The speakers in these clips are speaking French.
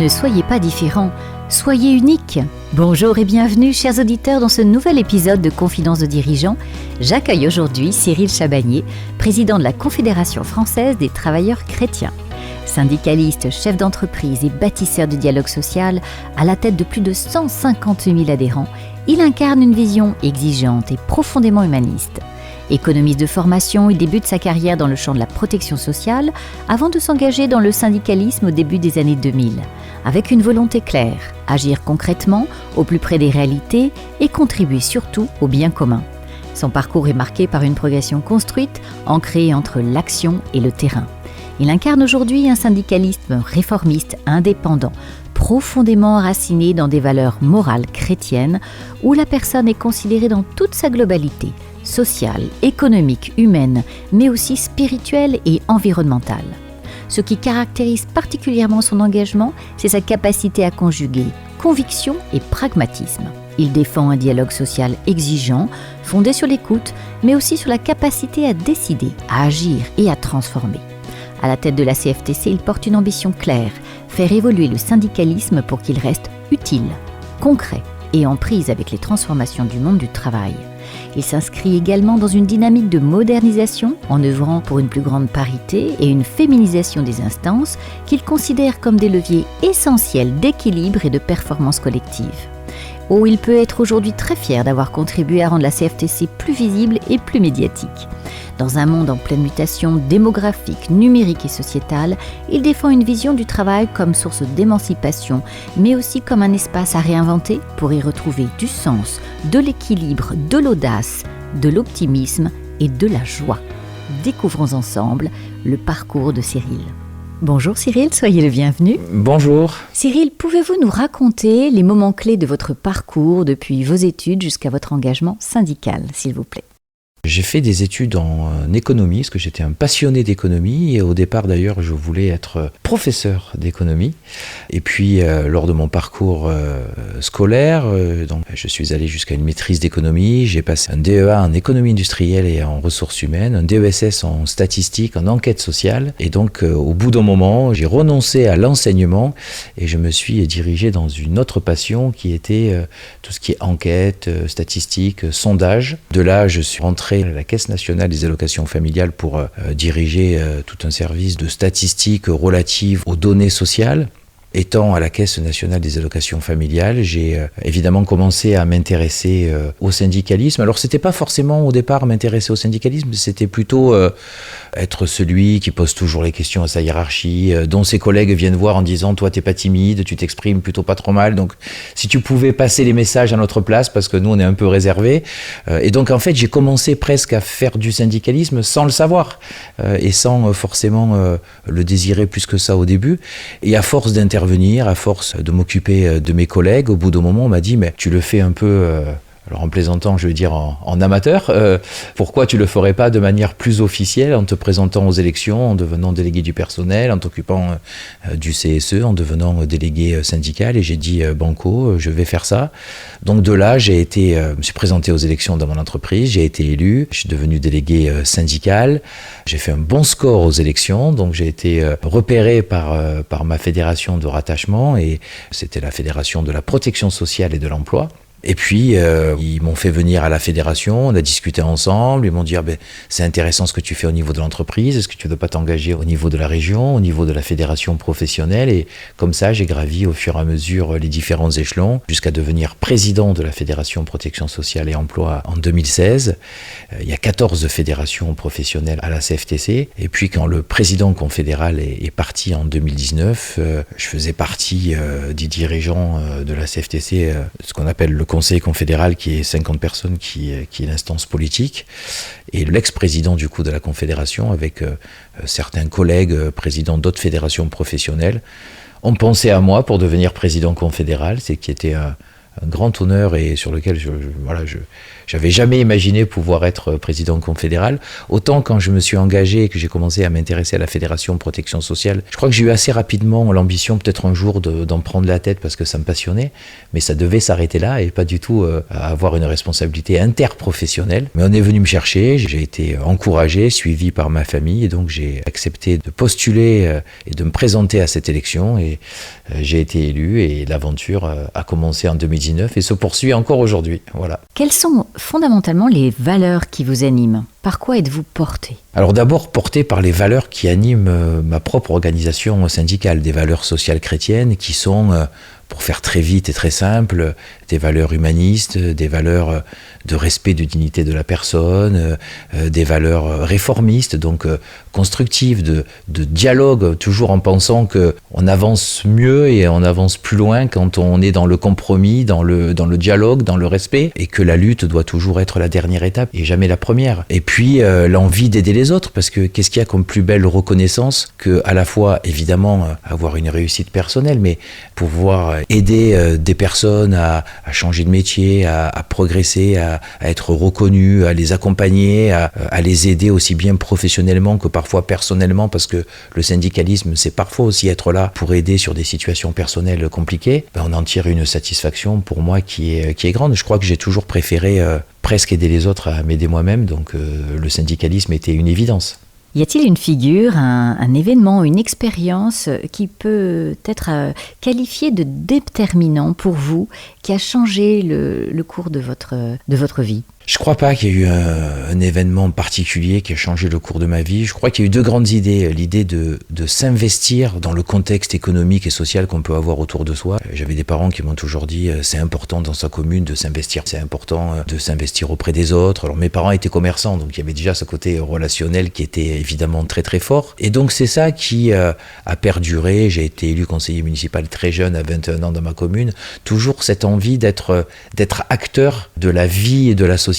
Ne soyez pas différents, soyez uniques. Bonjour et bienvenue, chers auditeurs, dans ce nouvel épisode de Confidence de dirigeants. J'accueille aujourd'hui Cyril Chabagnier, président de la Confédération française des travailleurs chrétiens. Syndicaliste, chef d'entreprise et bâtisseur du dialogue social, à la tête de plus de 150 000 adhérents, il incarne une vision exigeante et profondément humaniste. Économiste de formation, il débute sa carrière dans le champ de la protection sociale avant de s'engager dans le syndicalisme au début des années 2000, avec une volonté claire, agir concrètement, au plus près des réalités et contribuer surtout au bien commun. Son parcours est marqué par une progression construite, ancrée entre l'action et le terrain. Il incarne aujourd'hui un syndicalisme réformiste, indépendant, profondément enraciné dans des valeurs morales chrétiennes où la personne est considérée dans toute sa globalité, sociale, économique, humaine, mais aussi spirituelle et environnementale. Ce qui caractérise particulièrement son engagement, c'est sa capacité à conjuguer conviction et pragmatisme. Il défend un dialogue social exigeant, fondé sur l'écoute, mais aussi sur la capacité à décider, à agir et à transformer. À la tête de la CFTC, il porte une ambition claire, faire évoluer le syndicalisme pour qu'il reste utile, concret et en prise avec les transformations du monde du travail. Il s'inscrit également dans une dynamique de modernisation en œuvrant pour une plus grande parité et une féminisation des instances qu'il considère comme des leviers essentiels d'équilibre et de performance collective. Oh, il peut être aujourd'hui très fier d'avoir contribué à rendre la CFTC plus visible et plus médiatique. Dans un monde en pleine mutation démographique, numérique et sociétale, il défend une vision du travail comme source d'émancipation, mais aussi comme un espace à réinventer pour y retrouver du sens, de l'équilibre, de l'audace, de l'optimisme et de la joie. Découvrons ensemble le parcours de Cyril. Bonjour Cyril, soyez le bienvenu. Bonjour. Cyril, pouvez-vous nous raconter les moments clés de votre parcours depuis vos études jusqu'à votre engagement syndical, s'il vous plaît ? J'ai fait des études en économie, parce que j'étais un passionné d'économie, et au départ d'ailleurs je voulais être professeur d'économie. Et puis lors de mon parcours scolaire, donc, je suis allé jusqu'à une maîtrise d'économie, j'ai passé un DEA en économie industrielle et en ressources humaines, un DESS en statistique, en enquête sociale, et donc au bout d'un moment j'ai renoncé à l'enseignement et je me suis dirigé dans une autre passion qui était tout ce qui est enquête, statistique, sondage. De là je suis rentré à la Caisse nationale des allocations familiales pour diriger tout un service de statistiques relatives aux données sociales. Étant à la Caisse nationale des allocations familiales, j'ai évidemment commencé à m'intéresser au syndicalisme. Alors c'était pas forcément au départ m'intéresser au syndicalisme, c'était plutôt être celui qui pose toujours les questions à sa hiérarchie, dont ses collègues viennent voir en disant « toi t'es pas timide, tu t'exprimes plutôt pas trop mal, donc si tu pouvais passer les messages à notre place, parce que nous on est un peu réservés ». Et donc en fait j'ai commencé presque à faire du syndicalisme sans le savoir et sans forcément le désirer plus que ça au début. Et à force d'intervenir, à force de m'occuper de mes collègues, au bout d'un moment on m'a dit « mais tu le fais un peu… alors en plaisantant, je veux dire en amateur, pourquoi tu le ferais pas de manière plus officielle en te présentant aux élections, en devenant délégué du personnel, en t'occupant du CSE, en devenant délégué syndical ?» Et j'ai dit banco, je vais faire ça. Donc de là, je me suis présenté aux élections dans mon entreprise, j'ai été élu, je suis devenu délégué syndical, j'ai fait un bon score aux élections, donc j'ai été repéré par ma fédération de rattachement, et c'était la fédération de la protection sociale et de l'emploi. Et puis, ils m'ont fait venir à la fédération, on a discuté ensemble, ils m'ont dit c'est intéressant ce que tu fais au niveau de l'entreprise, est-ce que tu ne veux pas t'engager au niveau de la région, au niveau de la fédération professionnelle? Et comme ça, j'ai gravi au fur et à mesure les différents échelons, jusqu'à devenir président de la Fédération Protection Sociale et Emploi en 2016. Il y a 14 fédérations professionnelles à la CFTC. Et puis, quand le président confédéral est parti en 2019, je faisais partie des dirigeants de la CFTC, ce qu'on appelle le Conseil confédéral, qui est 50 personnes, qui est l'instance politique, et l'ex-président du coup de la Confédération, avec certains collègues présidents d'autres fédérations professionnelles, ont pensé à moi pour devenir président confédéral, c'est qui était un grand honneur et sur lequel J'avais jamais imaginé pouvoir être président confédéral. Autant quand je me suis engagé et que j'ai commencé à m'intéresser à la Fédération Protection Sociale, je crois que j'ai eu assez rapidement l'ambition peut-être un jour d'en prendre la tête parce que ça me passionnait, mais ça devait s'arrêter là et pas du tout avoir une responsabilité interprofessionnelle. Mais on est venu me chercher, j'ai été encouragé, suivi par ma famille et donc j'ai accepté de postuler et de me présenter à cette élection et j'ai été élu et l'aventure a commencé en 2019 et se poursuit encore aujourd'hui. Voilà. Quelles sont fondamentalement les valeurs qui vous animent ? Par quoi êtes-vous porté ? Alors d'abord porté par les valeurs qui animent ma propre organisation syndicale, des valeurs sociales chrétiennes qui sont, pour faire très vite et très simple, des valeurs humanistes, des valeurs de respect de dignité de la personne, des valeurs réformistes, donc constructives, de dialogue, toujours en pensant qu'on avance mieux et on avance plus loin quand on est dans le compromis, dans le dialogue, dans le respect, et que la lutte doit toujours être la dernière étape et jamais la première. Et puis l'envie d'aider les autres, parce que qu'est-ce qu'il y a comme plus belle reconnaissance que à la fois, évidemment, avoir une réussite personnelle, mais pouvoir aider des personnes à changer de métier, à progresser, à être reconnus, à les accompagner, à les aider aussi bien professionnellement que parfois personnellement, parce que le syndicalisme, c'est parfois aussi être là pour aider sur des situations personnelles compliquées. On en tire une satisfaction pour moi qui est grande. Je crois que j'ai toujours préféré presque aider les autres à m'aider moi-même, donc le syndicalisme était une évidence. Y a-t-il une figure, un événement, une expérience qui peut être qualifiée de déterminant pour vous, qui a changé le cours de votre vie ? Je crois pas qu'il y ait eu un événement particulier qui a changé le cours de ma vie. Je crois qu'il y a eu deux grandes idées. L'idée de s'investir dans le contexte économique et social qu'on peut avoir autour de soi. J'avais des parents qui m'ont toujours dit c'est important dans sa commune de s'investir. C'est important de s'investir auprès des autres. Alors mes parents étaient commerçants, donc il y avait déjà ce côté relationnel qui était évidemment très très fort. Et donc c'est ça qui a perduré. J'ai été élu conseiller municipal très jeune, à 21 ans dans ma commune. Toujours cette envie d'être acteur de la vie et de la société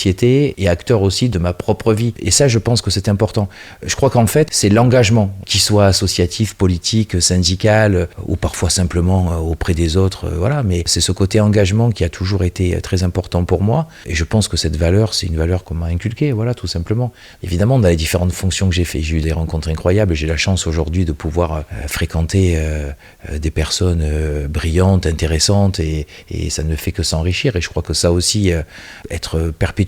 et acteur aussi de ma propre vie. Et ça, je pense que c'est important. Je crois qu'en fait, c'est l'engagement, qu'il soit associatif, politique, syndical, ou parfois simplement auprès des autres, voilà. Mais c'est ce côté engagement qui a toujours été très important pour moi. Et je pense que cette valeur, c'est une valeur qu'on m'a inculquée, voilà, tout simplement. Évidemment, dans les différentes fonctions que j'ai fait, j'ai eu des rencontres incroyables. J'ai la chance aujourd'hui de pouvoir fréquenter des personnes brillantes, intéressantes, et ça ne fait que s'enrichir. Et je crois que ça aussi, être perpétuellement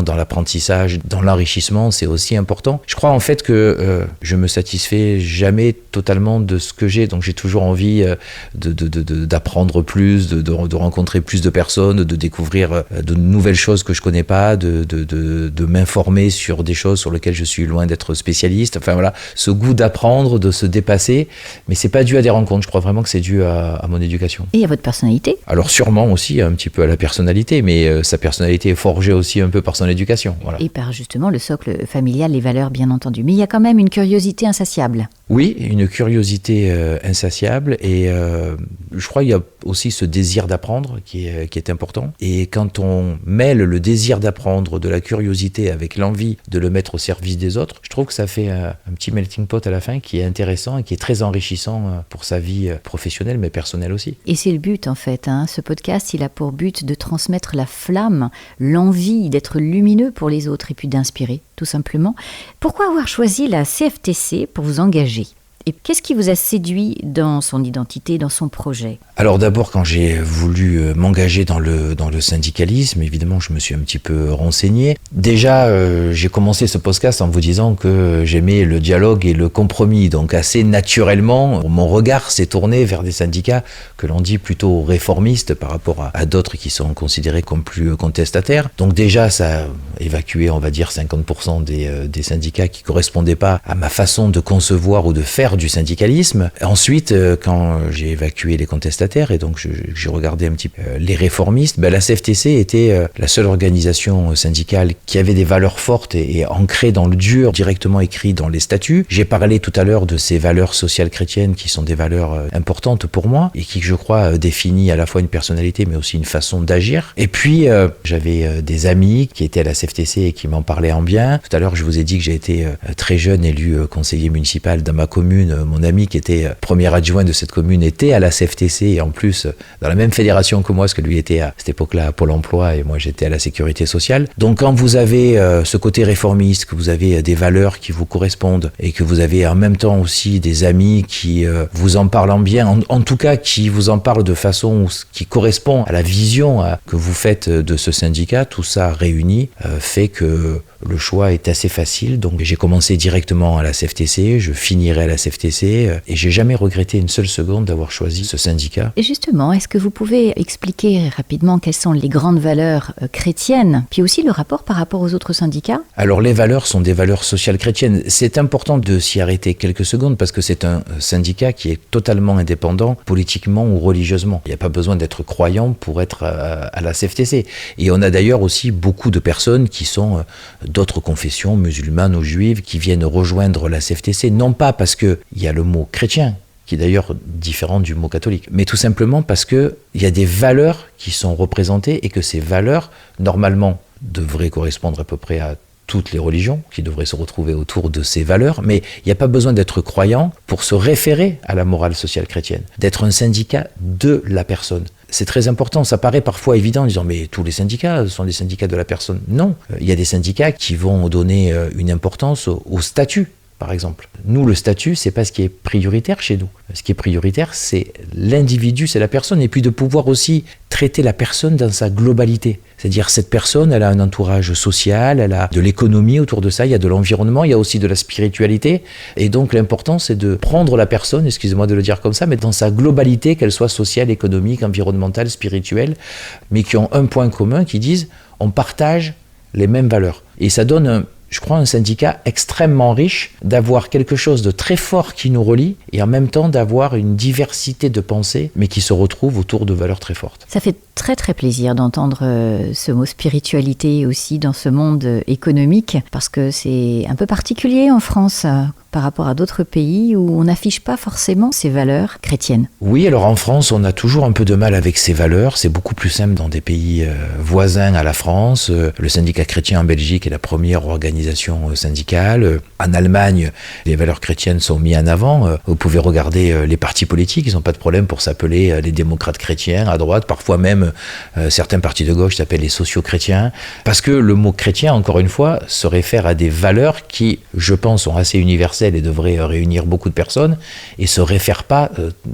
dans l'apprentissage, dans l'enrichissement, c'est aussi important. Je crois en fait que je me satisfais jamais totalement de ce que j'ai, donc j'ai toujours envie d'apprendre plus, de rencontrer plus de personnes, de découvrir de nouvelles choses que je connais pas, de m'informer sur des choses sur lesquelles je suis loin d'être spécialiste. Enfin voilà, ce goût d'apprendre, de se dépasser, mais c'est pas dû à des rencontres. Je crois vraiment que c'est dû à mon éducation. Et à votre personnalité ? Alors sûrement aussi un petit peu à la personnalité, mais sa personnalité est forgée aussi un peu par son éducation. Voilà. Et par justement le socle familial, les valeurs bien entendu. Mais il y a quand même une curiosité insatiable. Oui, une curiosité insatiable et je crois qu'il y a aussi ce désir d'apprendre qui est important. Et quand on mêle le désir d'apprendre, de la curiosité avec l'envie de le mettre au service des autres, je trouve que ça fait un petit melting pot à la fin qui est intéressant et qui est très enrichissant pour sa vie professionnelle mais personnelle aussi. Et c'est le but en fait, hein. Ce podcast, il a pour but de transmettre la flamme, l'envie d'être lumineux pour les autres et puis d'inspirer, tout simplement. Pourquoi avoir choisi la CFTC pour vous engager ? Et qu'est-ce qui vous a séduit dans son identité, dans son projet ? Alors d'abord, quand j'ai voulu m'engager dans le syndicalisme, évidemment, je me suis un petit peu renseigné. Déjà, j'ai commencé ce podcast en vous disant que j'aimais le dialogue et le compromis. Donc assez naturellement, mon regard s'est tourné vers des syndicats que l'on dit plutôt réformistes par rapport à d'autres qui sont considérés comme plus contestataires. Donc déjà, ça a évacué, on va dire, 50% des syndicats qui ne correspondaient pas à ma façon de concevoir ou de faire du syndicalisme. Ensuite, quand j'ai évacué les contestataires et donc j'ai regardé un petit peu les réformistes, la CFTC était la seule organisation syndicale qui avait des valeurs fortes et ancrées dans le dur, directement écrites dans les statuts. J'ai parlé tout à l'heure de ces valeurs sociales chrétiennes qui sont des valeurs importantes pour moi et qui, je crois, définissent à la fois une personnalité mais aussi une façon d'agir. Et puis, j'avais des amis qui étaient à la CFTC et qui m'en parlaient en bien. Tout à l'heure, je vous ai dit que j'ai été très jeune élu conseiller municipal dans ma commune commune, mon ami qui était premier adjoint de cette commune était à la CFTC et en plus dans la même fédération que moi, parce que lui était à cette époque-là à Pôle emploi et moi j'étais à la sécurité sociale. Donc quand vous avez ce côté réformiste, que vous avez des valeurs qui vous correspondent et que vous avez en même temps aussi des amis qui vous en parlent en bien, en tout cas qui vous en parlent de façon qui correspond à la vision que vous faites de ce syndicat, tout ça réuni fait que le choix est assez facile. Donc j'ai commencé directement à la CFTC, je finirai à la CFTC et j'ai jamais regretté une seule seconde d'avoir choisi ce syndicat. Et justement, est-ce que vous pouvez expliquer rapidement quelles sont les grandes valeurs chrétiennes, puis aussi le rapport par rapport aux autres syndicats ? Alors les valeurs sont des valeurs sociales chrétiennes. C'est important de s'y arrêter quelques secondes parce que c'est un syndicat qui est totalement indépendant politiquement ou religieusement. Il n'y a pas besoin d'être croyant pour être à la CFTC. Et on a d'ailleurs aussi beaucoup de personnes qui sont d'autres confessions, musulmanes ou juives, qui viennent rejoindre la CFTC, non pas parce qu'il y a le mot chrétien, qui est d'ailleurs différent du mot catholique, mais tout simplement parce qu'il y a des valeurs qui sont représentées et que ces valeurs, normalement, devraient correspondre à peu près à toutes les religions, qui devraient se retrouver autour de ces valeurs, mais il n'y a pas besoin d'être croyant pour se référer à la morale sociale chrétienne, d'être un syndicat de la personne. C'est très important, ça paraît parfois évident en disant mais tous les syndicats sont des syndicats de la personne. Non, il y a des syndicats qui vont donner une importance au statut, par exemple. Nous, le statut, c'est pas ce qui est prioritaire chez nous. Ce qui est prioritaire, c'est l'individu, c'est la personne, et puis de pouvoir aussi traiter la personne dans sa globalité. C'est-à-dire cette personne, elle a un entourage social, elle a de l'économie autour de ça, il y a de l'environnement, il y a aussi de la spiritualité. Et donc l'important, c'est de prendre la personne, excusez-moi de le dire comme ça, mais dans sa globalité, qu'elle soit sociale, économique, environnementale, spirituelle, mais qui ont un point commun, qui disent on partage les mêmes valeurs. Et ça donne je crois, un syndicat extrêmement riche, d'avoir quelque chose de très fort qui nous relie et en même temps d'avoir une diversité de pensées, mais qui se retrouve autour de valeurs très fortes. Ça fait très très plaisir d'entendre ce mot spiritualité aussi dans ce monde économique, parce que c'est un peu particulier en France par rapport à d'autres pays où on n'affiche pas forcément ces valeurs chrétiennes. Oui, alors en France, on a toujours un peu de mal avec ces valeurs. C'est beaucoup plus simple dans des pays voisins à la France. Le syndicat chrétien en Belgique est la première organisation syndicale. En Allemagne, les valeurs chrétiennes sont mises en avant. Vous pouvez regarder les partis politiques, ils n'ont pas de problème pour s'appeler les démocrates chrétiens à droite. Parfois même, certains partis de gauche s'appellent les sociaux-chrétiens. Parce que le mot chrétien, encore une fois, se réfère à des valeurs qui, je pense, sont assez universelles et devrait réunir beaucoup de personnes et se réfère pas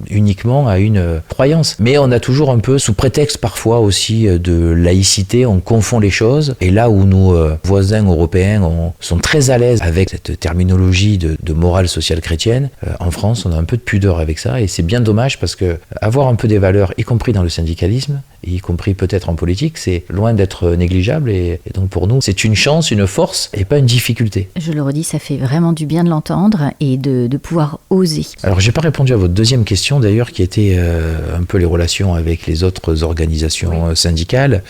uniquement à une croyance. Mais on a toujours un peu, sous prétexte parfois aussi de laïcité, on confond les choses. Et là où nos voisins européens sont très à l'aise avec cette terminologie de morale sociale chrétienne, en France on a un peu de pudeur avec ça et c'est bien dommage parce que avoir un peu des valeurs, y compris dans le syndicalisme, y compris peut-être en politique, c'est loin d'être négligeable et donc pour nous c'est une chance, une force et pas une difficulté. Je le redis, ça fait vraiment du bien de l'entendre et de pouvoir oser. Alors j'ai pas répondu à votre deuxième question d'ailleurs qui était un peu les relations avec les autres organisations syndicales.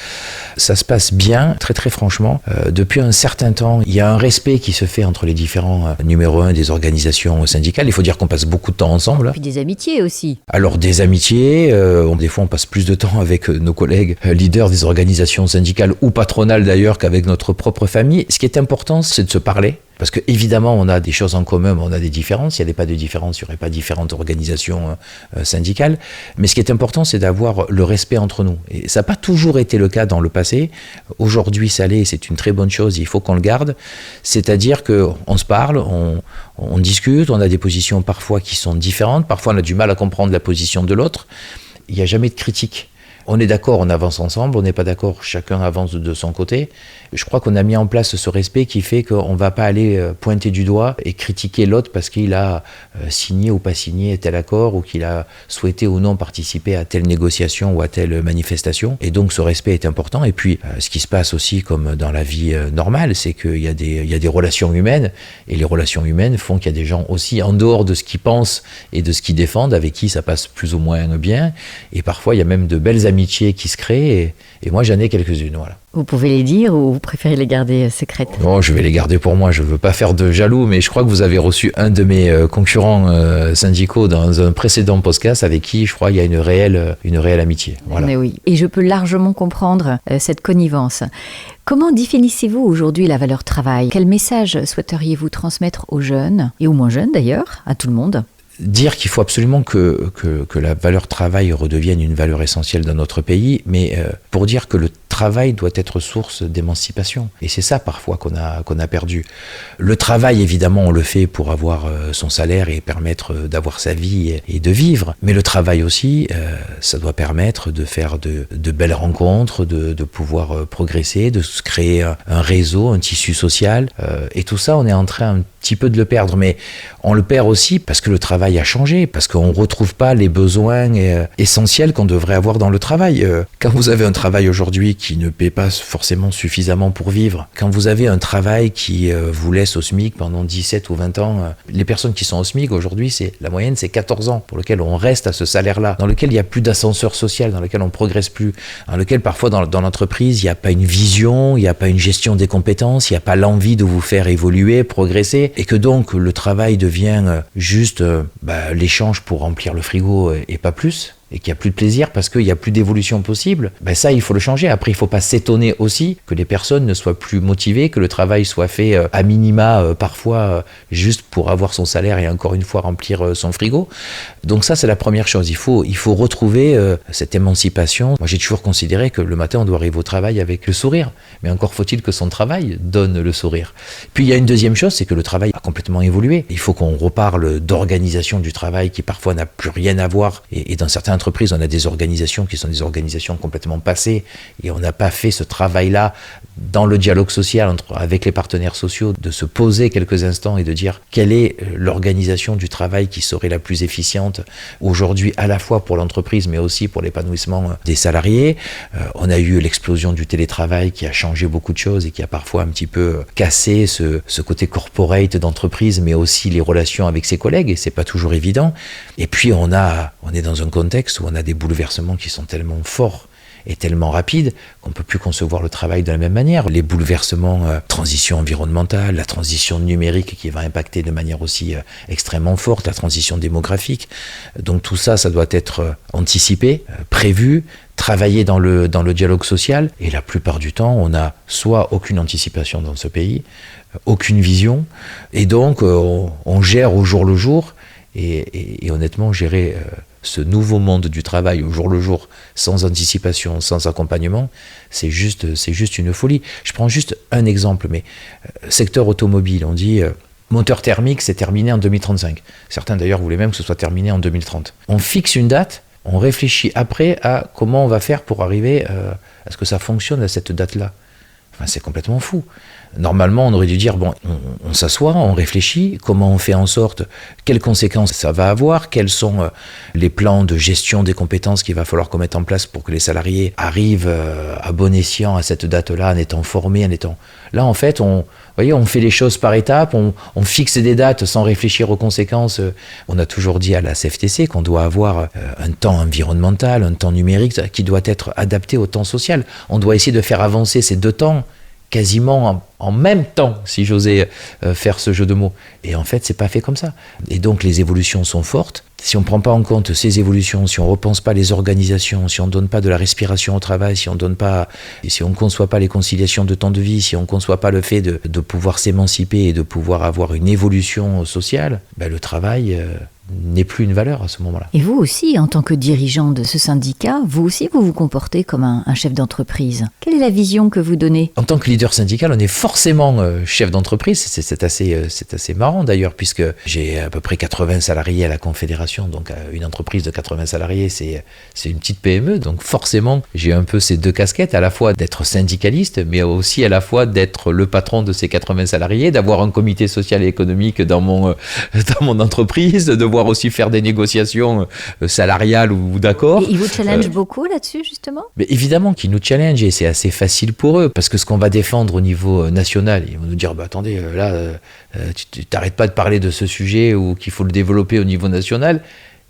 Ça se passe bien, très très franchement. Depuis un certain temps, il y a un respect qui se fait entre les différents numéros 1 des organisations syndicales. Il faut dire qu'on passe beaucoup de temps ensemble. Et puis des amitiés aussi. Alors des amitiés, des fois on passe plus de temps avec nos collègues leaders des organisations syndicales ou patronales d'ailleurs qu'avec notre propre famille. Ce qui est important, c'est de se parler. Parce que évidemment, on a des choses en commun, mais on a des différences. S'il n'y avait pas de différence, il n'y aurait pas différentes organisations syndicales. Mais ce qui est important, c'est d'avoir le respect entre nous. Et ça n'a pas toujours été le cas dans le passé. Aujourd'hui, ça l'est, c'est une très bonne chose, il faut qu'on le garde. C'est-à-dire qu'on se parle, on discute, on a des positions parfois qui sont différentes. Parfois, on a du mal à comprendre la position de l'autre. Il n'y a jamais de critique. On est d'accord, on avance ensemble, on n'est pas d'accord, chacun avance de son côté. Je crois qu'on a mis en place ce respect qui fait qu'on ne va pas aller pointer du doigt et critiquer l'autre parce qu'il a signé ou pas signé tel accord ou qu'il a souhaité ou non participer à telle négociation ou à telle manifestation. Et donc ce respect est important. Et puis ce qui se passe aussi comme dans la vie normale, c'est qu'il y a des relations humaines et les relations humaines font qu'il y a des gens aussi en dehors de ce qu'ils pensent et de ce qu'ils défendent avec qui ça passe plus ou moins bien. Et parfois il y a même de belles amitiés amitiés qui se créent et moi j'en ai quelques-unes, voilà. Vous pouvez les dire ou vous préférez les garder secrètes? Non, je vais les garder pour moi, je ne veux pas faire de jaloux, mais je crois que vous avez reçu un de mes concurrents syndicaux dans un précédent podcast avec qui, je crois, il y a une réelle amitié. Voilà. Mais oui, et je peux largement comprendre cette connivence. Comment définissez-vous aujourd'hui la valeur travail? Quel message souhaiteriez-vous transmettre aux jeunes, et aux moins jeunes d'ailleurs, à tout le monde? Dire qu'il faut absolument que la valeur travail redevienne une valeur essentielle dans notre pays, mais pour dire que le travail doit être source d'émancipation. Et c'est ça parfois qu'on a perdu. Le travail, évidemment, on le fait pour avoir son salaire et permettre d'avoir sa vie et de vivre. Mais le travail aussi, ça doit permettre de faire de belles rencontres, de pouvoir progresser, de se créer un réseau, un tissu social. Et tout ça, on est en train un petit peu de le perdre. Mais on le perd aussi parce que le travail a changé, parce qu'on ne retrouve pas les besoins essentiels qu'on devrait avoir dans le travail. Quand vous avez un travail aujourd'hui qui ne paie pas forcément suffisamment pour vivre, quand vous avez un travail qui vous laisse au SMIC pendant 17 ou 20 ans, les personnes qui sont au SMIC aujourd'hui, la moyenne c'est 14 ans pour lequel on reste à ce salaire-là, dans lequel il n'y a plus d'ascenseur social, dans lequel on ne progresse plus, dans lequel parfois dans l'entreprise il n'y a pas une vision, il n'y a pas une gestion des compétences, il n'y a pas l'envie de vous faire évoluer, progresser, et que donc le travail devient juste l'échange pour remplir le frigo et pas plus, et qu'il n'y a plus de plaisir parce qu'il n'y a plus d'évolution possible, ça il faut le changer. Après il ne faut pas s'étonner aussi que les personnes ne soient plus motivées, que le travail soit fait à minima parfois juste pour avoir son salaire et encore une fois remplir son frigo. Donc ça c'est la première chose, il faut retrouver cette émancipation. Moi j'ai toujours considéré que le matin on doit arriver au travail avec le sourire, mais encore faut-il que son travail donne le sourire. Puis il y a une deuxième chose, c'est que le travail a complètement évolué. Il faut qu'on reparle d'organisation du travail qui parfois n'a plus rien à voir, et dans certaines entreprises, on a des organisations qui sont des organisations complètement passées et on n'a pas fait ce travail-là dans le dialogue social avec les partenaires sociaux, de se poser quelques instants et de dire quelle est l'organisation du travail qui serait la plus efficiente aujourd'hui, à la fois pour l'entreprise mais aussi pour l'épanouissement des salariés. On a eu l'explosion du télétravail qui a changé beaucoup de choses et qui a parfois un petit peu cassé ce côté corporate d'entreprise, mais aussi les relations avec ses collègues, et c'est pas toujours évident. Et puis on est dans un contexte où on a des bouleversements qui sont tellement forts et tellement rapides qu'on ne peut plus concevoir le travail de la même manière. Les bouleversements, transition environnementale, la transition numérique qui va impacter de manière aussi extrêmement forte, la transition démographique. Donc tout ça, ça doit être anticipé, prévu, travailler dans le dialogue social. Et la plupart du temps, on n'a soit aucune anticipation dans ce pays, aucune vision, et donc on gère au jour le jour. Et honnêtement, gérer ce nouveau monde du travail au jour le jour, sans anticipation, sans accompagnement, c'est juste une folie. Je prends juste un exemple, mais secteur automobile, on dit moteur thermique, c'est terminé en 2035. Certains d'ailleurs voulaient même que ce soit terminé en 2030. On fixe une date, on réfléchit après à comment on va faire pour arriver à ce que ça fonctionne à cette date-là. Enfin, c'est complètement fou. Normalement, on aurait dû dire, on s'assoit, on réfléchit, comment on fait en sorte, quelles conséquences ça va avoir, quels sont les plans de gestion des compétences qu'il va falloir qu'on mette en place pour que les salariés arrivent à bon escient à cette date-là, en étant formés, Là, en fait, on fait les choses par étapes, on fixe des dates sans réfléchir aux conséquences. On a toujours dit à la CFTC qu'on doit avoir un temps environnemental, un temps numérique qui doit être adapté au temps social. On doit essayer de faire avancer ces deux temps quasiment en même temps, si j'osais faire ce jeu de mots. Et en fait, c'est pas fait comme ça. Et donc, les évolutions sont fortes. Si on ne prend pas en compte ces évolutions, si on ne repense pas les organisations, si on ne donne pas de la respiration au travail, si on ne conçoit pas les conciliations de temps de vie, si on ne conçoit pas le fait de pouvoir s'émanciper et de pouvoir avoir une évolution sociale, le travail n'est plus une valeur à ce moment-là. Et vous aussi, en tant que dirigeant de ce syndicat, vous aussi, vous vous comportez comme un chef d'entreprise. Quelle est la vision que vous donnez ? En tant que leader syndical, on est forcément chef d'entreprise. C'est assez marrant d'ailleurs, puisque j'ai à peu près 80 salariés à la Confédération. Donc une entreprise de 80 salariés, c'est une petite PME. Donc forcément, j'ai un peu ces deux casquettes, à la fois d'être syndicaliste, mais aussi à la fois d'être le patron de ces 80 salariés, d'avoir un comité social et économique dans mon entreprise, de aussi faire des négociations salariales ou d'accords. Et ils vous challengent beaucoup là-dessus, justement ? Mais évidemment qu'ils nous challengent, et c'est assez facile pour eux, parce que ce qu'on va défendre au niveau national, ils vont nous dire, attendez, là, tu t'arrêtes pas de parler de ce sujet ou qu'il faut le développer au niveau national,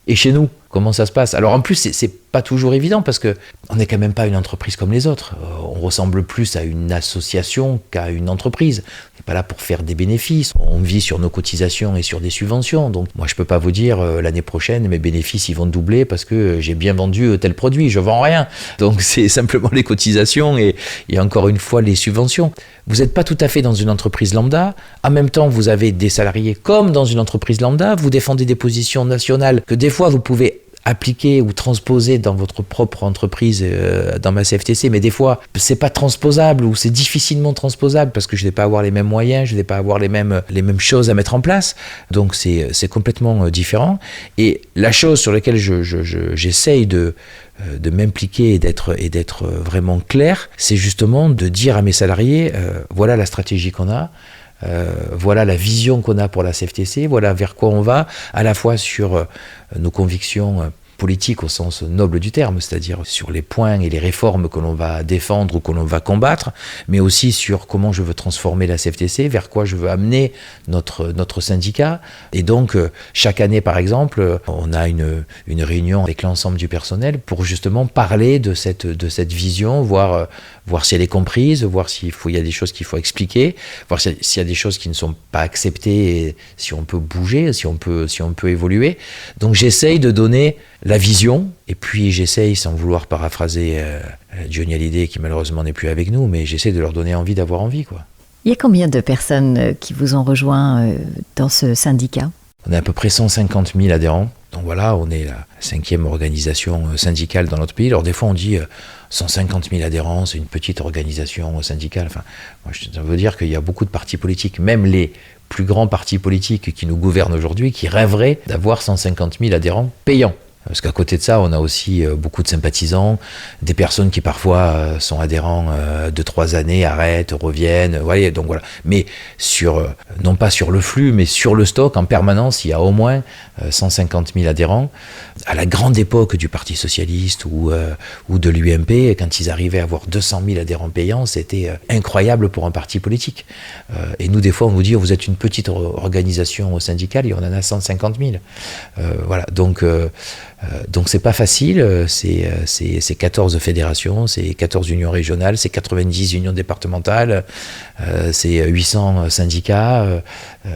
et chez nous, comment ça se passe. Alors en plus, c'est pas toujours évident parce que on n'est quand même pas une entreprise comme les autres. On ressemble plus à une association qu'à une entreprise. On n'est pas là pour faire des bénéfices. On vit sur nos cotisations et sur des subventions. Donc moi, je peux pas vous dire l'année prochaine, mes bénéfices ils vont doubler parce que j'ai bien vendu tel produit. Je vends rien. Donc c'est simplement les cotisations et encore une fois les subventions. Vous n'êtes pas tout à fait dans une entreprise lambda. En même temps, vous avez des salariés comme dans une entreprise lambda. Vous défendez des positions nationales que des fois vous pouvez appliquer ou transposer dans votre propre entreprise, dans ma CFTC, mais des fois, c'est pas transposable ou c'est difficilement transposable parce que je vais pas avoir les mêmes moyens, je vais pas avoir les mêmes choses à mettre en place. Donc c'est complètement différent. Et la chose sur laquelle j'essaye de m'impliquer et d'être vraiment clair, c'est justement de dire à mes salariés, voilà la stratégie qu'on a, voilà la vision qu'on a pour la CFTC, voilà vers quoi on va, à la fois sur nos convictions politiques au sens noble du terme, c'est-à-dire sur les points et les réformes que l'on va défendre ou que l'on va combattre, mais aussi sur comment je veux transformer la CFTC, vers quoi je veux amener notre syndicat. Et donc, chaque année, par exemple, on a une réunion avec l'ensemble du personnel pour justement parler de cette vision, voir si elle est comprise, voir s'il y a des choses qu'il faut expliquer, voir s'il y a des choses qui ne sont pas acceptées, et si on peut bouger, si on peut évoluer. Donc j'essaye de donner la vision, et puis j'essaye, sans vouloir paraphraser Johnny Hallyday, qui malheureusement n'est plus avec nous, mais j'essaie de leur donner envie d'avoir envie, quoi. Il y a combien de personnes qui vous ont rejoint dans ce syndicat ? On a à peu près 150 000 adhérents. Donc voilà, on est la 5e organisation syndicale dans notre pays. Alors des fois on dit 150 000 adhérents, c'est une petite organisation syndicale. Enfin, moi, ça veut dire qu'il y a beaucoup de partis politiques, même les plus grands partis politiques qui nous gouvernent aujourd'hui, qui rêveraient d'avoir 150 000 adhérents payants. Parce qu'à côté de ça, on a aussi beaucoup de sympathisants, des personnes qui parfois sont adhérents 2-3 années, arrêtent, reviennent, voyez, donc voilà. Mais non pas sur le flux, mais sur le stock, en permanence, il y a au moins 150 000 adhérents. À la grande époque du Parti Socialiste ou de l'UMP, quand ils arrivaient à avoir 200 000 adhérents payants, c'était incroyable pour un parti politique. Et nous, des fois, on nous dit, vous êtes une petite organisation syndicale et on en a 150 000. Voilà, donc c'est pas facile, c'est 14 fédérations, c'est 14 unions régionales, c'est 90 unions départementales, c'est 800 syndicats,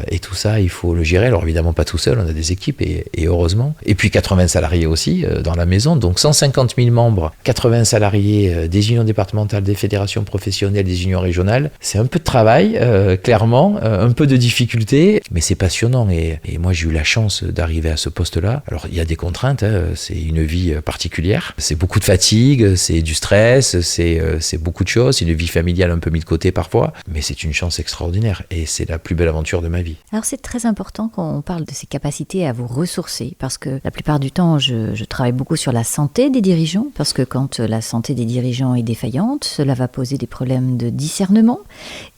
et tout ça, il faut le gérer. Alors évidemment pas tout seul, on a des équipes, et heureusement. Et puis 80 salariés aussi dans la maison, donc 150 000 membres, 80 salariés des unions départementales, des fédérations professionnelles, des unions régionales. C'est un peu de travail, clairement, un peu de difficulté, mais c'est passionnant. Et moi j'ai eu la chance d'arriver à ce poste-là. Alors il y a des contraintes, c'est une vie particulière, c'est beaucoup de fatigue, c'est du stress, c'est beaucoup de choses, c'est une vie familiale un peu mise de côté parfois, mais c'est une chance extraordinaire et c'est la plus belle aventure de ma vie. Alors c'est très important quand on parle de ces capacités à vous ressourcer, parce que la plupart du temps je travaille beaucoup sur la santé des dirigeants, parce que quand la santé des dirigeants est défaillante, cela va poser des problèmes de discernement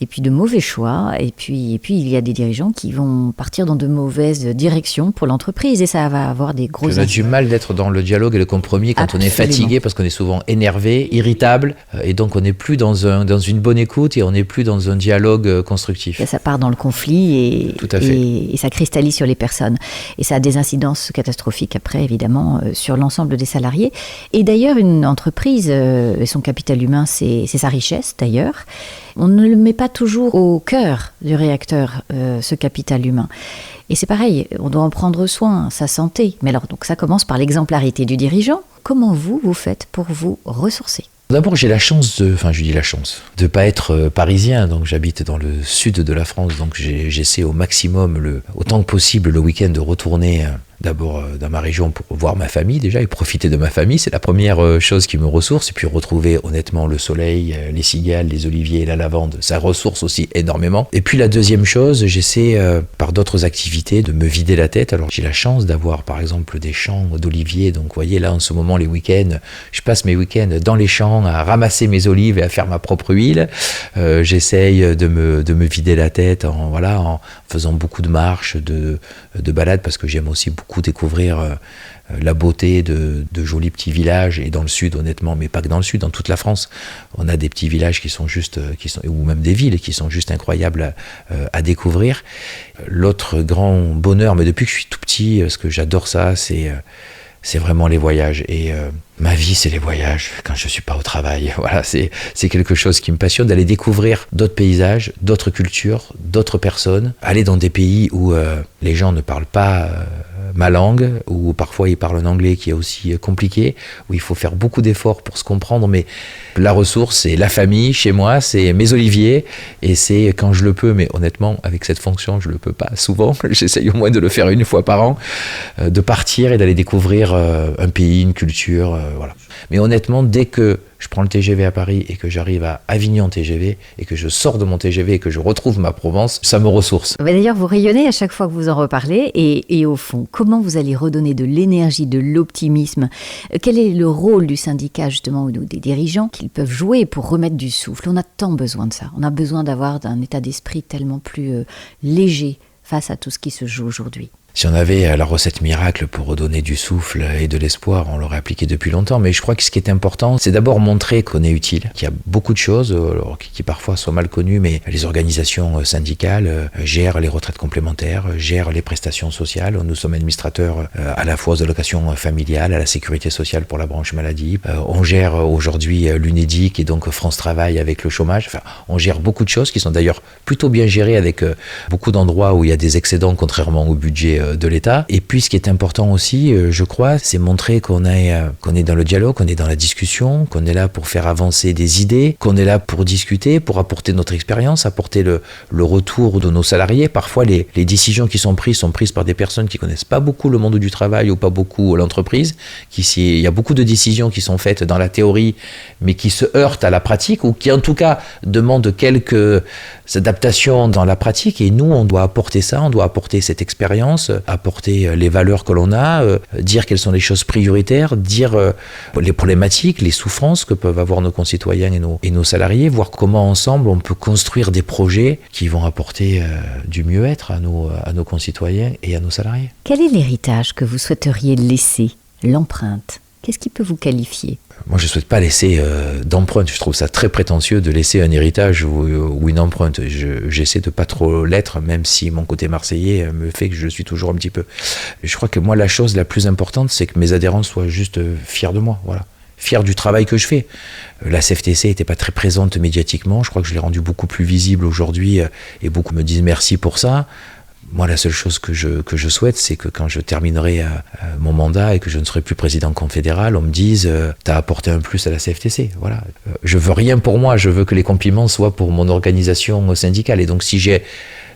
et puis de mauvais choix, et puis il y a des dirigeants qui vont partir dans de mauvaises directions pour l'entreprise et ça va avoir des gros... On a du mal d'être dans le dialogue et le compromis quand Absolument. On est fatigué, parce qu'on est souvent énervé, irritable, et donc on n'est plus dans une bonne écoute et on n'est plus dans un dialogue constructif. Ça part dans le conflit Tout à fait. et ça cristallise sur les personnes. Et ça a des incidences catastrophiques après, évidemment, sur l'ensemble des salariés. Et d'ailleurs, une entreprise, et son capital humain, c'est sa richesse, d'ailleurs. On ne le met pas toujours au cœur du réacteur, ce capital humain. Et c'est pareil, on doit en prendre soin, sa santé. Mais alors, donc ça commence par l'exemplarité du dirigeant. Comment vous faites pour vous ressourcer ? D'abord, j'ai la chance de ne pas être parisien, donc j'habite dans le sud de la France, donc j'essaie au maximum, autant que possible, le week-end de retourner d'abord dans ma région pour voir ma famille déjà et profiter de ma famille, c'est la première chose qui me ressource, et puis retrouver honnêtement le soleil, les cigales, les oliviers et la lavande, ça ressource aussi énormément. Et puis la deuxième chose, j'essaie par d'autres activités de me vider la tête. Alors j'ai la chance d'avoir par exemple des champs d'oliviers, donc vous voyez là en ce moment les week-ends, je passe mes week-ends dans les champs à ramasser mes olives et à faire ma propre huile. J'essaye de me vider la tête en faisant beaucoup de marches, de balades, parce que j'aime aussi beaucoup découvrir la beauté de jolis petits villages, et dans le sud honnêtement, mais pas que dans le sud, dans toute la France, on a des petits villages ou même des villes qui sont juste incroyables à découvrir. L'autre grand bonheur, mais depuis que je suis tout petit, parce que j'adore ça, c'est c'est vraiment les voyages. Et ma vie, c'est les voyages quand je suis pas au travail. Voilà, c'est quelque chose qui me passionne, d'aller découvrir d'autres paysages, d'autres cultures, d'autres personnes, aller dans des pays où les gens ne parlent pas ma langue, où parfois ils parlent un anglais qui est aussi compliqué, où il faut faire beaucoup d'efforts pour se comprendre, mais la ressource, c'est la famille chez moi, c'est mes oliviers, et c'est quand je le peux, mais honnêtement, avec cette fonction, je le peux pas souvent, j'essaye au moins de le faire une fois par an, de partir et d'aller découvrir un pays, une culture, voilà. Mais honnêtement, dès que je prends le TGV à Paris et que j'arrive à Avignon TGV et que je sors de mon TGV et que je retrouve ma Provence, ça me ressource. D'ailleurs, vous rayonnez à chaque fois que vous en reparlez et au fond, comment vous allez redonner de l'énergie, de l'optimisme? Quel est le rôle du syndicat justement ou des dirigeants qu'ils peuvent jouer pour remettre du souffle? On a tant besoin de ça. On a besoin d'avoir un état d'esprit tellement plus léger face à tout ce qui se joue aujourd'hui. Si on avait la recette miracle pour redonner du souffle et de l'espoir, on l'aurait appliquée depuis longtemps. Mais je crois que ce qui est important, c'est d'abord montrer qu'on est utile, qu'il y a beaucoup de choses qui parfois sont mal connues, mais les organisations syndicales gèrent les retraites complémentaires, gèrent les prestations sociales. Nous sommes administrateurs à la fois aux allocations familiales, à la sécurité sociale pour la branche maladie. On gère aujourd'hui l'UNEDIC et donc France Travail avec le chômage. Enfin, on gère beaucoup de choses qui sont d'ailleurs plutôt bien gérées avec beaucoup d'endroits où il y a des excédents contrairement au budget de l'État. Et puis ce qui est important aussi, je crois, c'est montrer qu'on est dans le dialogue, qu'on est dans la discussion, qu'on est là pour faire avancer des idées, qu'on est là pour discuter, pour apporter notre expérience, apporter le retour de nos salariés. Parfois, les décisions qui sont prises par des personnes qui connaissent pas beaucoup le monde du travail ou pas beaucoup l'entreprise. Il y a beaucoup de décisions qui sont faites dans la théorie, mais qui se heurtent à la pratique ou qui en tout cas demandent quelques adaptations dans la pratique. Et nous, on doit apporter ça, on doit apporter cette expérience, apporter les valeurs que l'on a, dire quelles sont les choses prioritaires, dire les problématiques, les souffrances que peuvent avoir nos concitoyens et nos salariés, voir comment ensemble on peut construire des projets qui vont apporter du mieux-être à nos concitoyens et à nos salariés. Quel est l'héritage que vous souhaiteriez laisser, l'empreinte? Qu'est-ce qui peut vous qualifier? Moi, je ne souhaite pas laisser d'empreinte. Je trouve ça très prétentieux de laisser un héritage ou une empreinte. J'essaie de pas trop l'être, même si mon côté marseillais me fait que je le suis toujours un petit peu. Je crois que moi, la chose la plus importante, c'est que mes adhérents soient juste fiers de moi. Voilà. Fiers du travail que je fais. La CFTC n'était pas très présente médiatiquement. Je crois que je l'ai rendue beaucoup plus visible aujourd'hui et beaucoup me disent merci pour ça. Moi, la seule chose que je souhaite, c'est que quand je terminerai mon mandat et que je ne serai plus président confédéral, on me dise « t'as apporté un plus à la CFTC ». Voilà. Je veux rien pour moi, je veux que les compliments soient pour mon organisation syndicale. Et donc, si j'ai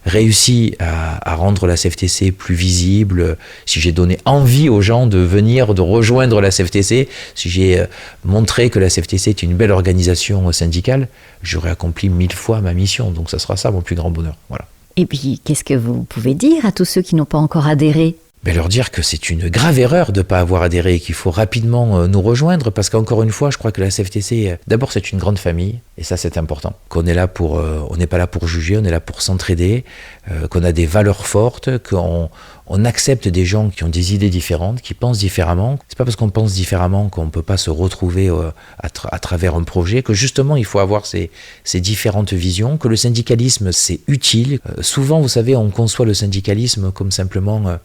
réussi à rendre la CFTC plus visible, si j'ai donné envie aux gens de venir, de rejoindre la CFTC, si j'ai montré que la CFTC est une belle organisation syndicale, j'aurai accompli 1000 fois ma mission. Donc, ça sera ça mon plus grand bonheur. Voilà. Et puis, qu'est-ce que vous pouvez dire à tous ceux qui n'ont pas encore adhéré? Leur dire que c'est une grave erreur de ne pas avoir adhéré et qu'il faut rapidement nous rejoindre parce qu'encore une fois, je crois que la CFTC, d'abord, c'est une grande famille et ça, c'est important. Qu'on est là on n'est pas là pour juger, on est là pour s'entraider, qu'on a des valeurs fortes, qu'on accepte des gens qui ont des idées différentes, qui pensent différemment. C'est pas parce qu'on pense différemment qu'on ne peut pas se retrouver à travers un projet, que justement, il faut avoir ces différentes visions, que le syndicalisme, c'est utile. Souvent, vous savez, on conçoit le syndicalisme comme simplement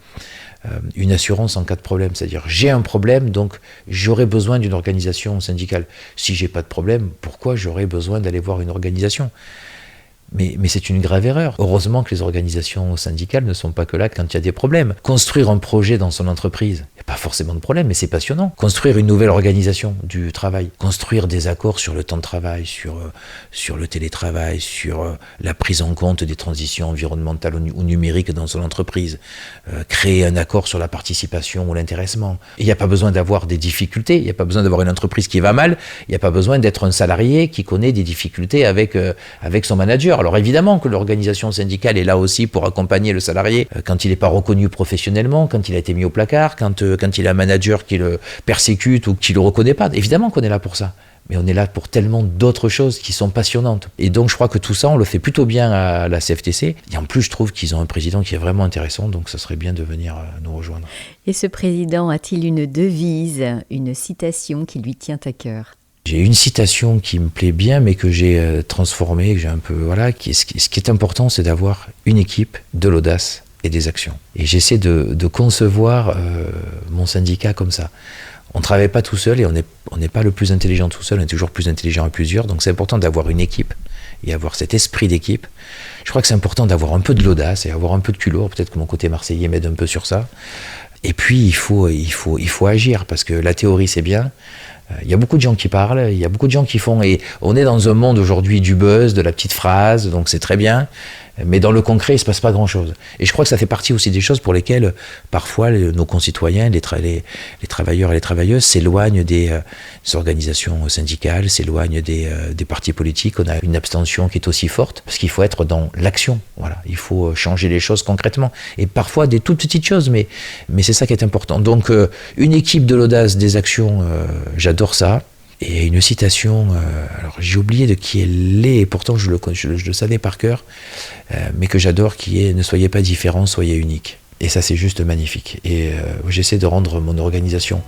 une assurance en cas de problème, c'est-à-dire j'ai un problème, donc j'aurai besoin d'une organisation syndicale. Si j'ai pas de problème, pourquoi j'aurais besoin d'aller voir une organisation ? Mais c'est une grave erreur. Heureusement que les organisations syndicales ne sont pas que là quand il y a des problèmes. Construire un projet dans son entreprise, il n'y a pas forcément de problème, mais c'est passionnant. Construire une nouvelle organisation du travail, construire des accords sur le temps de travail, sur le télétravail, sur la prise en compte des transitions environnementales ou numériques dans son entreprise, créer un accord sur la participation ou l'intéressement. Il n'y a pas besoin d'avoir des difficultés, il n'y a pas besoin d'avoir une entreprise qui va mal, il n'y a pas besoin d'être un salarié qui connaît des difficultés avec son manager. Alors évidemment que l'organisation syndicale est là aussi pour accompagner le salarié quand il n'est pas reconnu professionnellement, quand il a été mis au placard, quand il a un manager qui le persécute ou qui ne le reconnaît pas. Évidemment qu'on est là pour ça. Mais on est là pour tellement d'autres choses qui sont passionnantes. Et donc je crois que tout ça, on le fait plutôt bien à la CFTC. Et en plus, je trouve qu'ils ont un président qui est vraiment intéressant, donc ça serait bien de venir nous rejoindre. Et ce président a-t-il une devise, une citation qui lui tient à cœur ? J'ai une citation qui me plaît bien, mais que j'ai transformée, que j'ai un peu... Voilà, ce qui est important, c'est d'avoir une équipe, de l'audace et des actions. Et j'essaie de concevoir mon syndicat comme ça. On ne travaille pas tout seul et on n'est pas le plus intelligent tout seul, on est toujours plus intelligent à plusieurs. Donc c'est important d'avoir une équipe et avoir cet esprit d'équipe. Je crois que c'est important d'avoir un peu de l'audace et avoir un peu de culot. Peut-être que mon côté marseillais m'aide un peu sur ça. Et puis il faut agir, parce que la théorie c'est bien. Il y a beaucoup de gens qui parlent, il y a beaucoup de gens qui font, et on est dans un monde aujourd'hui du buzz, de la petite phrase, donc c'est très bien, mais dans le concret il ne se passe pas grand-chose. Et je crois que ça fait partie aussi des choses pour lesquelles parfois nos concitoyens, les travailleurs et les travailleuses s'éloignent des organisations syndicales, s'éloignent des partis politiques. On a une abstention qui est aussi forte, parce qu'il faut être dans l'action, voilà. Il faut changer les choses concrètement, et parfois des toutes petites choses, mais c'est ça qui est important. Donc une équipe de l'audace, des actions, j'adore ça. Et une citation, alors j'ai oublié de qui elle est, et pourtant je le savais par cœur, mais que j'adore, qui est « Ne soyez pas différents, soyez uniques ». Et ça c'est juste magnifique. Et j'essaie de rendre mon organisation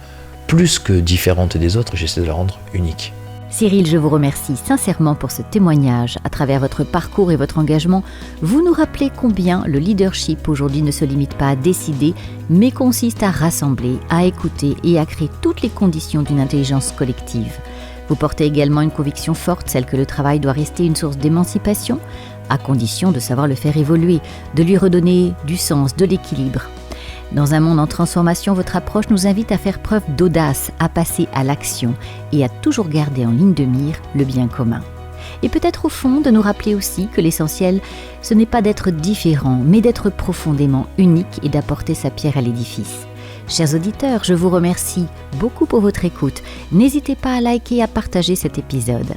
plus que différente des autres, j'essaie de la rendre unique. Cyril, je vous remercie sincèrement pour ce témoignage. À travers votre parcours et votre engagement, vous nous rappelez combien le leadership aujourd'hui ne se limite pas à décider, mais consiste à rassembler, à écouter et à créer toutes les conditions d'une intelligence collective. Vous portez également une conviction forte, celle que le travail doit rester une source d'émancipation, à condition de savoir le faire évoluer, de lui redonner du sens, de l'équilibre. Dans un monde en transformation, votre approche nous invite à faire preuve d'audace, à passer à l'action et à toujours garder en ligne de mire le bien commun. Et peut-être au fond de nous rappeler aussi que l'essentiel, ce n'est pas d'être différent, mais d'être profondément unique et d'apporter sa pierre à l'édifice. Chers auditeurs, je vous remercie beaucoup pour votre écoute. N'hésitez pas à liker et à partager cet épisode.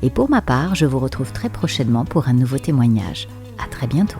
Et pour ma part, je vous retrouve très prochainement pour un nouveau témoignage. À très bientôt.